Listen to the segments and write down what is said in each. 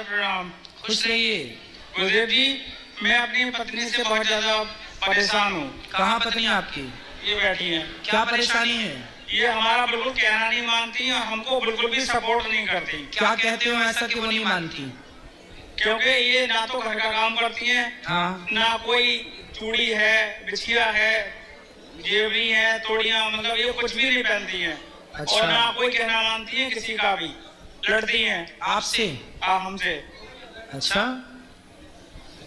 प्रणाम। खुश रहिए। गुरुदेव जी, मैं अपनी पत्नी से बहुत ज्यादा परेशान हूँ। कहाँ पत्नी आपकी? ये बैठी है। क्या परेशानी है? ये हमारा बिल्कुल कहना नहीं मानती और हमको बिल्कुल भी सपोर्ट नहीं करती। क्या कहते हो ऐसा कि वो नहीं मानती? क्योंकि ये ना तो घर का काम करती हैं, हाँ। ना कोई चूड़ी है, बिछिया है, जेवरी है, तोड़ियां, मतलब ये कुछ भी नहीं पहनती हैं। अच्छा। और ना कोई कहना मानती है किसी का भी, लड़ती हैं आपसे? हमसे। अच्छा,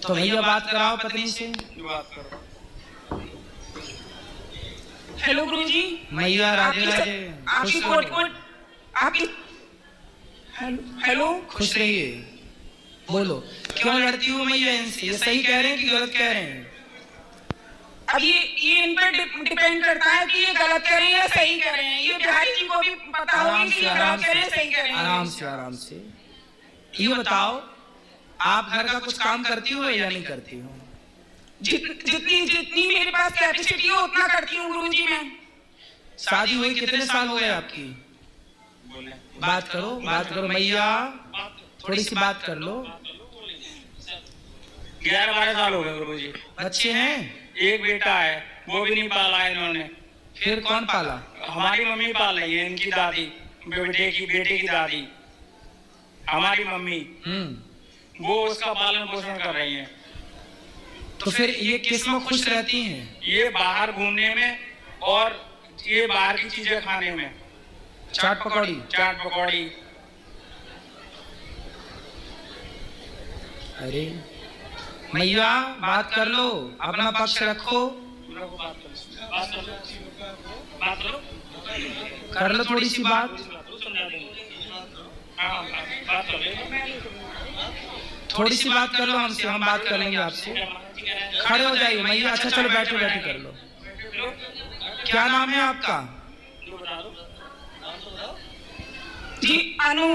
तो भैया बात कराओ पत्नी से। बात करो। हेलो गुरुजी। मैया राधे राधे। आपकी कोट आपकी हेलो। खुश रहिए। बोलो, क्यों लड़ती हो मैया इनसे? ये सही कह रहे हैं कि गलत कह रहे हैं? अब ये इन पर डिपेंड करता है कि ये गलत कर रहे हैं या सही कर रहे हैं। ये बिहारी जी को भी पता होगा कि ये गलत कर रहे हैं सही कर रहे हैं। आराम से आराम से। ये बताओ, आप घर का कुछ काम करती हो या नहीं करती हो? जितनी मेरे पास कैपेसिटी हो उतना करती हूँ गुरुजी मैं। शादी हुई कितने साल हो गए आपकी? बात करो मैया, थोड़ी सी बात कर लो। 11-12 साल हो गए गुरुजी। बच्चे हैं? एक बेटा है, वो भी नहीं पाला है इन्होंने। फिर कौन पाला? हमारी मम्मी पाल रही है, इनकी दादी, बेटे की दादी, हमारी मम्मी, वो उसका पालन पोषण कर रही है। तो फिर ये किस में खुश रहती हैं? ये बाहर घूमने में और ये बाहर की चीजें खाने में। चाट पकौड़ी। अरे मैया, बात कर लो, अपना पक्ष रखो। कर लो थोड़ी सी बात। थोड़ी सी बात कर लो हमसे, हम बात कर लेंगे आपसे। खड़े हो जाइए मैया। अच्छा चलो, बैठो कर लो। क्या नाम है आपका? जी अनु।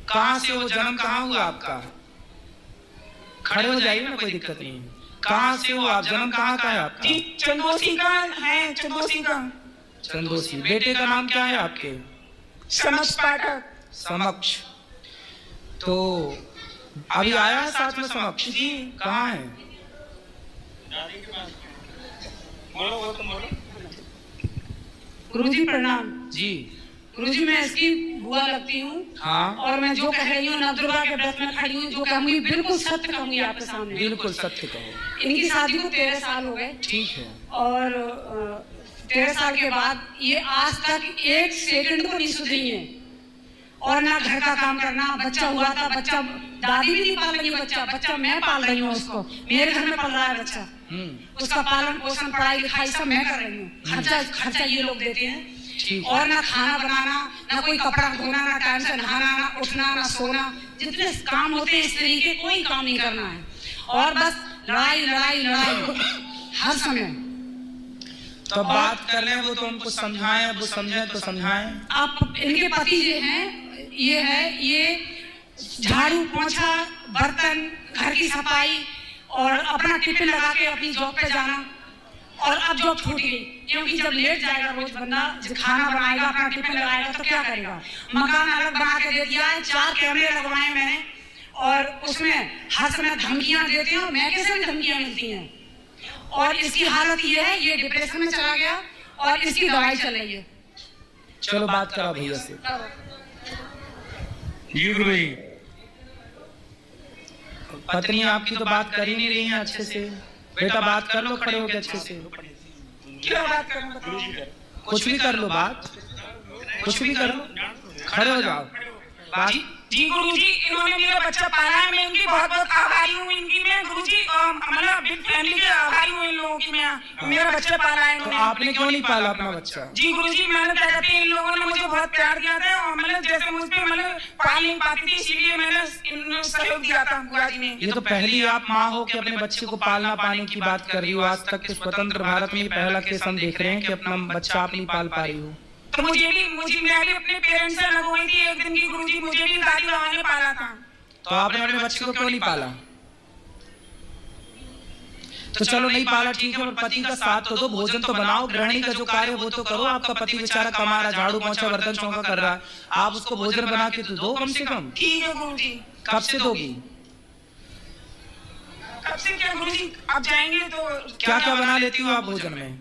कहाँ से हो? जन्म कहाँ हुआ आपका? खड़े हो जाइए ना, कोई दिक्कत नहीं। कहाँ से हो आप? जन्म कहाँ का है आपका? जी चंदोसी का है, चंदोसी। बेटे का नाम क्या है आपके? समक्ष पाठक। समक्ष। तो अभी आया है साथ में समक्ष? जी। कहाँ है? गुरुजी प्रणाम। जी। गुरुजी मैं इसकी बुआ लगती हूँ। हाँ। और मैं जो कह रही हूँ नवदुर्गा के व्रत में खड़ी हूँ, जो कहूँगी बिल्कुल सत्य कहूँगी आपके सामने। बिल्कुल सत्य कहो। इनकी शादी को 13 साल हो गए। ठीक है। और 13 साल के बाद ये आज तक 1 सेकंड को नहीं सुधरी है। और ना घर का काम करना। बच्चा हुआ था, बच्चा दादी भी नहीं पाल रही है, बच्चा मैं पाल रही हूँ उसको। मेरे घर में पल रहा है बच्चा। उसका पालन पोषण पढ़ाई लिखाई सब मैं कर रही हूँ। खर्चा ये लोग देते हैं। और ना खाना बनाना, ना कोई कपड़ा धोना, ना टाइम से नहाना, ना उठना, ना सोना। जितने काम होते हैं इस तरीके कोई काम नहीं करना है। और बस लड़ाई हर समय। तो बात कर ले, वो तो उनको समझाएं, वो समझे तो समझाएं। आप इनके पति जो हैं, ये झाड़ू पोंछा, बर्तन, घर की सफाई और अपना टिफिन लगा के अपनी जॉब पे जाना। और अब जॉब छूट गई क्योंकि जब लेट जाएगा रोज बंदा, खाना बनाएगा, अपना टिफिन लगाएगा तो क्या करेगा? मकान अलग बना के दे दिया है, 4 कैमरे लगवाए मैंने और उसमें हर समय धमकियां देते हैं। मैं कैसे भी धमकियां मिलती हैं। और इसकी हालत ये है, ये डिप्रेशन में चला गया और इसकी दवाई चल रही है। चलो बात करो भैया से। जी गुरु जी। पत्नी आपकी तो बात कर ही नहीं रही है अच्छे से। बेटा बात कर लो खड़े होकर अच्छे से। क्या बात करूं बताओ? कुछ भी कर लो बात, कुछ भी कर लो, खड़े हो जाओ। बात। जी गुरुजी, इन्होंने मेरा बच्चा पाला है, मैं उनकी बहुत आभारी हूँ। इनकी मैं गुरुजी मतलब बिग फैमिली के आभारी हूँ इन लोगों की। मैं मेरा बच्चा पाला है तो आपने क्यों नहीं पाला अपना बच्चा? जी गुरुजी, मैंने क्या कहते हैं, इन लोगों ने मुझे बहुत प्यार दिया था और मैंने जैसे मुझ पे मैंने पाल नहीं पाती थी, इसीलिए मैंने सहयोग दिया था बुआ जी ने। ये तो पहली आप माँ हो कि अपने बच्चे को पालना पाने की बात कर रही हो। आज तक के स्वतंत्र भारत में पहला केस हम देख रहे हैं कि अपना बच्चा आप नहीं पाल पा रही हो। तो मैं भी अपने पेरेंट्स से अलग हुई थी एक दिन की गुरुजी। मुझे भी दादी बाबा ने पाला था। तो आपने अपने बच्चे को क्यों नहीं पाला? तो चलो नहीं पाला ठीक है, पर पति का साथ तो दो, भोजन तो बनाओ, गृहिणी का जो कार्य वो तो करो। आपका पति बेचारा कमा रहा, झाड़ू पोंछा बर्तन चौका कर रहा है, आप उसको भोजन बना के तो दो कम से कम। ठीक है गुरुजी। कब से दोगी? कब से क्या गुरुजी, आप जाएंगे तो क्या क्या बना लेती हो आप भोजन में?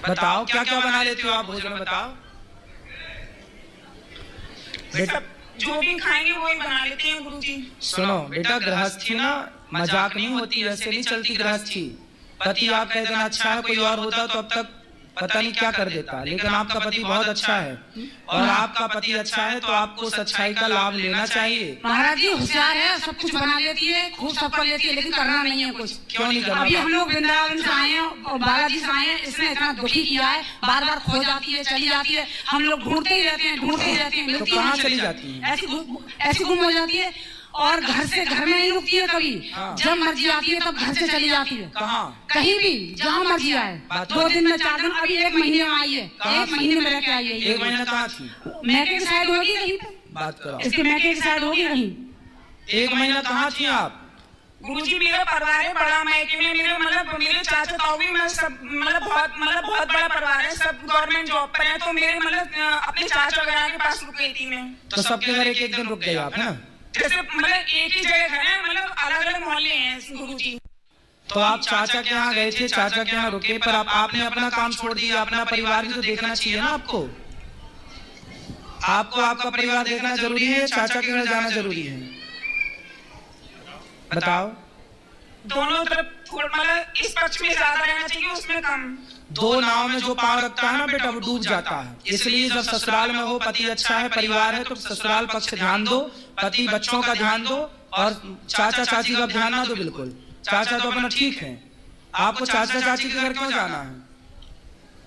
बताओ क्या क्या बना लेती हो आप भोजन में, बताओ। बेटा जो भी खाएंगे वही बना लेते हैं गुरुजी। सुनो बेटा, गृहस्थी ना मजाक नहीं होती, वैसे नहीं चलती गृहस्थी। पति आपका इतना अच्छा है, कोई और होता तो अब तक पता नहीं क्या कर देता, लेकिन आपका पति बहुत अच्छा है, और आपका पति अच्छा है तो आपको उस अच्छाई का लाभ लेना चाहिए। महाराज जी होशियार है, सब कुछ बना लेती है, खूब सब कर लेती है, लेकिन करना नहीं है कुछ। क्यों नहीं करना? अभी हम लोग वृंदावन से आए हैं और बालाजी से आए हैं, इसने इतना दुखी किया है, बार बार खो जाती है, चली जाती है, हम लोग ढूंढते ही रहते हैं, तो कहाँ चली जाती है? ऐसी गुम हो जाती है, और घर से घर में नहीं रुकती है कभी। जब मर्जी आती है तब घर से चली जाती है। कहाँ? कहीं भी, जहाँ मर्जी आए, 2 दिन में 4 दिन, अभी 1 महीने में आई है, 1 महीने में रह के आई है। 1 महीना कहाँ थी? मैके की साइड होगी कहीं पे, बात करो, इसके मैके की साइड होगी कहीं। 1 महीना कहाँ थी आप? गुरुजी मेरा परिवार है बड़ा, मैके में मेरे चाचा ताऊ भी, मैं सब बहुत बड़ा परिवार है, सब गवर्नमेंट जॉब पर है, तो मेरे अपने चाचा वगैरह के पास रुक गई थी मैं। तो सबके घर एक दिन रुक गए आप, है ना? जैसे एक ही जगह है, अलग अलग मोहल्ले हैं गुरुजी। तो आप चाचा के यहाँ गए थे, चाचा के यहाँ रुके, पर आपने अपना काम छोड़ दिया, अपना परिवार भी तो देखना चाहिए ना आपको। आपको आपका परिवार देखना जरूरी है, चाचा के घर जाना जरूरी है? बताओ। दोनों तरफ इस पक्ष में ज्यादा रहना चाहिए, उसमें कम। 2 नाव में जो पांव रखता है ना बेटा, वो डूब जाता है। इसलिए जब ससुराल में हो, पति अच्छा है, परिवार है, तो ससुराल पक्ष ध्यान दो, पति बच्चों का ध्यान दो, और चाचा चाची का ध्यान ना दो बिल्कुल। चाचा तो अपना ठीक है, आपको चाचा चाची के घर क्यों जाना है?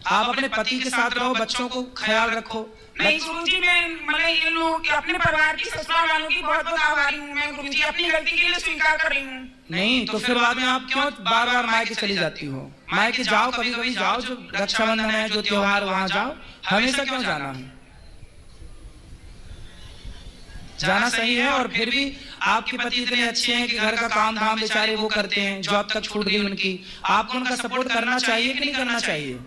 आप अपने पति के साथ रहो, बच्चों को ख्याल रखो। नहीं गुरुजी, मैं ये लोग अपने परिवार की, ससुराल वालों की बहुत बहुत आभारी हूँ मैं गुरुजी, अपनी गलती के लिए स्वीकार कर रही हूँ। नहीं तो फिर बाद में आप क्यों बार बार मायके चली जाती हो? मायके जाओ, कभी कभी जाओ, जो रक्षाबंधन है, जो त्योहार, वहां जाओ। हमेशा क्यों जाना है? जाना सही है। और फिर भी आपके पति इतने अच्छे हैं कि घर का काम धाम बेचारे वो करते हैं, जॉब तक छूट गई उनकी, आपको उनका सपोर्ट करना चाहिए कि नहीं करना चाहिए?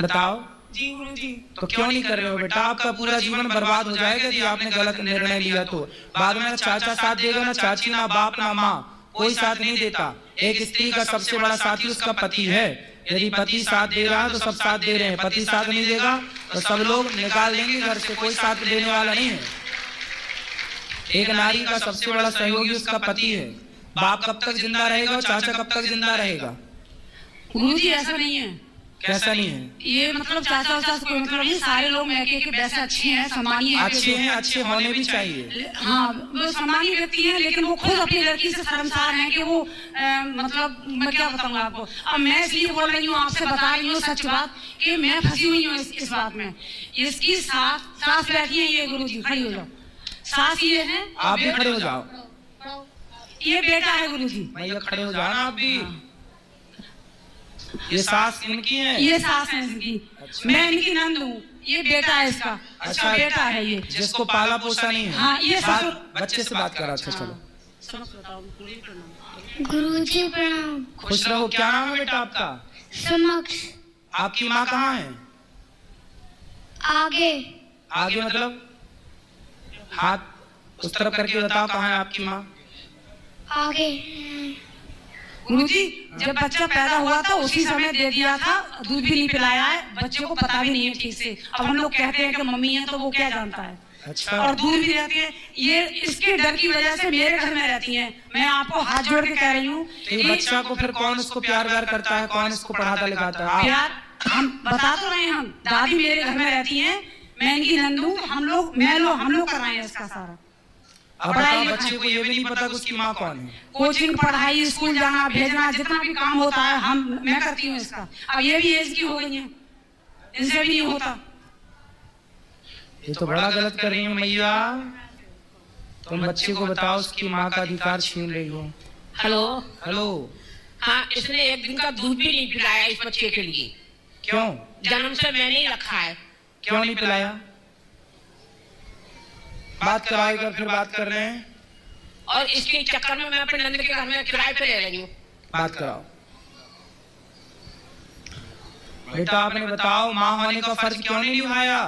बताओ। जी गुरुजी। तो क्यों नहीं कर रहे हो बेटा? आपका पूरा जीवन बर्बाद हो जाएगा यदि आपने गलत निर्णय लिया तो। बाद में ना चाचा साथ देगा, ना चाची, ना बाप, ना माँ, कोई साथ नहीं देता। एक स्त्री का सबसे बड़ा साथी उसका पति है। यदि पति साथ दे रहा है तो सब साथ दे रहे हैं, पति साथ नहीं देगा तो सब लोग निकाल देंगे घर से, कोई साथ देने वाला नहीं है। एक नारी का सबसे बड़ा सहयोगी उसका पति है। बाप कब तक जिंदा रहेगा, चाचा कब तक जिंदा रहेगा? गुरुजी ऐसा नहीं है। कैसा नहीं है? ये चाचा वाचा से कोई मतलब नहीं, सारे लोग मैके के वैसे अच्छे हैं, सम्मानीय हैं। अच्छे हैं, अच्छे होने भी चाहिए। हाँ, वो सम्मानीय व्यक्ति हैं, लेकिन वो खुद अपनी लड़की से शर्मसार हैं कि वो मैं क्या बताऊँ आपको। अब मैं इसलिए बोल रही हूँ, आपसे बता रही हूँ सच बात कि मैं फंसी हुई हूँ इस बात में। इसकी सास बैठी है, ये गुरुजी खड़ी हो जाओ, सास ये है। आप भी खड़े हो जाओ। ये बेटा है गुरुजी। भैया खड़े हो जाओ ना आप भी। ये सास इनकी है? ये सास है इसकी। अच्छा। मैं इनकी नंद हूँ, ये बेटा है इसका। अच्छा बेटा है ये, जिसको पाला पोसा नहीं है। हाँ, ये बच्चे से बात करा। अच्छा चलो। गुरुजी प्रणाम। खुश रहो। क्या नाम है बेटा आपका? समक्ष। आपकी माँ कहाँ है? आगे। आगे मतलब हाथ उस तरफ करके बताओ, कहाँ है आपकी माँ? आगे। गुरुजी जब बच्चा पैदा हुआ था उसी समय दे दिया था, दूध भी नहीं पिलाया है, बच्चे को पता भी नहीं है ठीक से। अब हम लोग कहते हैं कि मम्मी है, तो वो क्या जानता है। अच्छा। और दूध भी रहती है, ये इसके डर की वजह से मेरे घर में रहती हैं। मैं आपको हाथ जोड़ के कह रही हूँ। बच्चा को फिर कौन उसको प्यार व्यार करता है, कौन इसको पढ़ाता लिखाता है? प्यार हम बता तो रहे हैं, हम दादी मेरे घर में रहती है, मैं इनकी नंदू, हम लोग कर रहे हैं इसका सारा। अब बताओ, बच्चे को ये भी नहीं पता कि उसकी माँ कौन है। कोचिंग, पढ़ाई, स्कूल जाना, भेजना, जितना भी काम होता है मैं करती हूँ इसका। अब ये भी एज की हो गई है, इनसे भी नहीं होता। ये तो बड़ा गलत कर रही हो मैया। तुम बच्चे को बताओ उसकी माँ का अधिकार छीन रही हो। Hello hello. हाँ, इसने 1 दिन का दूध भी नहीं पिलाया इस बच्चे के लिए। बात कराएगा, फिर बात कर रहे हैं, और इसके चक्कर में मैं अपने नंद के घर में किराए पे रह रही हूँ। बात कराओ। बेटा आपने बताओ, माँ होने का फर्ज क्यों नहीं निभाया?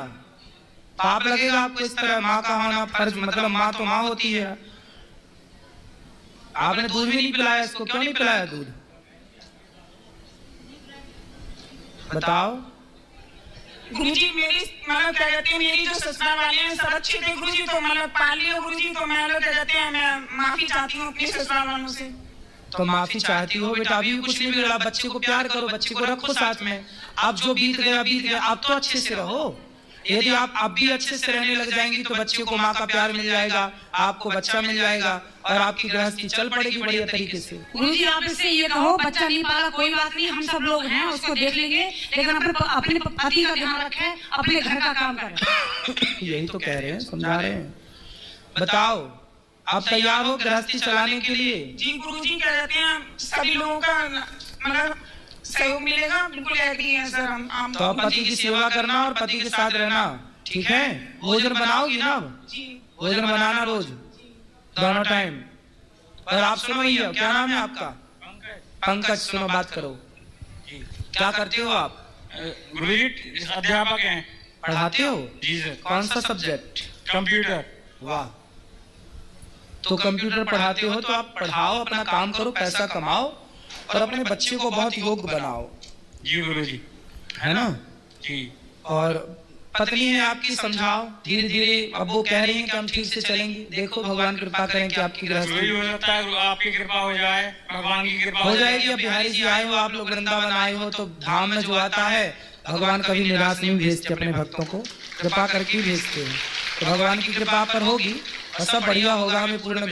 पाप लगेगा आपको इस तरह, माँ का होना फर्ज, मतलब माँ तो माँ होती है। आपने दूध भी नहीं पिलाया इसको, क्यों नहीं पिलाया दूध? बताओ। गुरुजी मेरी मतलब क्या कहते हैं, मेरी जो ससुराल वाले हैं सब अच्छे थे गुरुजी, तो मतलब पाल लियो गुरुजी, तो मैं क्या कहते हैं, मैं माफी चाहती हूँ अपने ससुराल वालों से। तो माफी चाहती हो बेटा, अभी भी कुछ नहीं बिगड़ा, बच्चे को प्यार करो, बच्चे को रखो साथ में। अब जो बीत गया, अब तो अच्छे से रहो। यदि आप अब भी अच्छे से रहने लग जाएंगी तो बच्चे को माँ का प्यार मिल जाएगा, आपको बच्चा मिल जाएगा और आपकी गृहस्थी चल पड़ेगी बढ़िया तरीके से। गुरुजी आप इससे ये कहो, बच्चा नहीं पाला कोई बात नहीं, हम सब लोग हैं, उसको देख लेंगे, लेकिन अपने पति का ध्यान रखें, अपने घर का काम करें। यही तो कह रहे हैं, समझा रहे हैं। बताओ, आप तैयार हो गृहस्थी चलाने के लिए? जी गुरुजी क्या कहते हैं, सभी लोगों का मतलब सहयोग मिलेगा, बिल्कुल एग्री है सर हम। तो पति की सेवा करना और पति के साथ रहना, ठीक है? भोजन बनाओगी ना? भोजन बनाना रोज, दोनों टाइम। और आप सुनो भैया, क्या नाम है आपका? पंकज। सुनो, बात करो। क्या करते हो आप? गुरुजी अध्यापक हैं। पढ़ाते हो? जी सर। कौन सा सब्जेक्ट? कंप्यूटर। वाह। तो कंप्यूटर पढ़ाते हो तो आप पढ़ाओ, अपना काम करो, पैसा कमाओ और अपने बच्चे को बहुत योग्य बनाओ। जी गुरुजी। है ना? जी। और पत्नी है आपकी, समझाओ धीरे धीरे। अब वो कह रही हैं कि हम ठीक से चलेंगे, देखो भगवान कृपा करें कि आपकी गृहस्थी हो सकता है आपकी कृपा हो जाए, भगवान की कृपा हो जाएगी। अब बिहारी जी आए हो, आप लोग वृंदावन आए हो, तो धाम में जो आता है भगवान कभी निराश नहीं भेजते, अपने भक्तों को कृपा करके भेजते हैं। तो भगवान की कृपा पर होगी और सब बढ़िया होगा। हमें पूर्ण